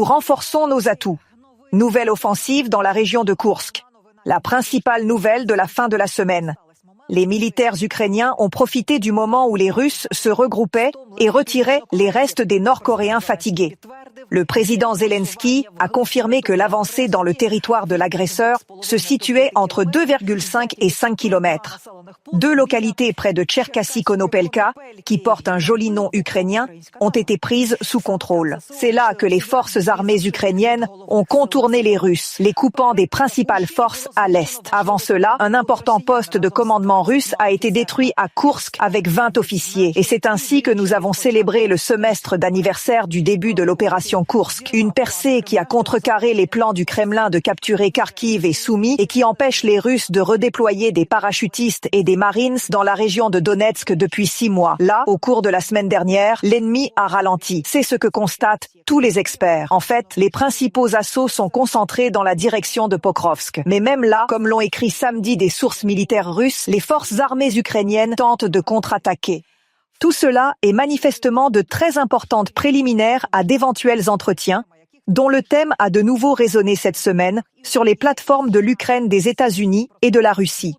Nous renforçons nos atouts. Nouvelle offensive dans la région de Koursk. La principale nouvelle de la fin de la semaine. Les militaires ukrainiens ont profité du moment où les Russes se regroupaient et retiraient les restes des Nord-Coréens fatigués. Le président Zelensky a confirmé que l'avancée dans le territoire de l'agresseur se situait entre 2,5 et 5 kilomètres. 2 localités près de Tcherkassy-Konopelka, qui portent un joli nom ukrainien, ont été prises sous contrôle. C'est là que les forces armées ukrainiennes ont contourné les Russes, les coupant des principales forces à l'est. Avant cela, un important poste de commandement russe a été détruit à Koursk avec 20 officiers. Et c'est ainsi que nous avons célébré le semestre d'anniversaire du début de l'opération Koursk. Une percée qui a contrecarré les plans du Kremlin de capturer Kharkiv et Soumy et qui empêche les Russes de redéployer des parachutistes et des Marines dans la région de Donetsk depuis 6 mois. Là, au cours de la semaine dernière, l'ennemi a ralenti. C'est ce que constatent tous les experts. En fait, les principaux assauts sont concentrés dans la direction de Pokrovsk. Mais même là, comme l'ont écrit samedi des sources militaires russes, les forces armées ukrainiennes tentent de contre-attaquer. Tout cela est manifestement de très importantes préliminaires à d'éventuels entretiens, dont le thème a de nouveau résonné cette semaine sur les plateformes de l'Ukraine, des États-Unis et de la Russie.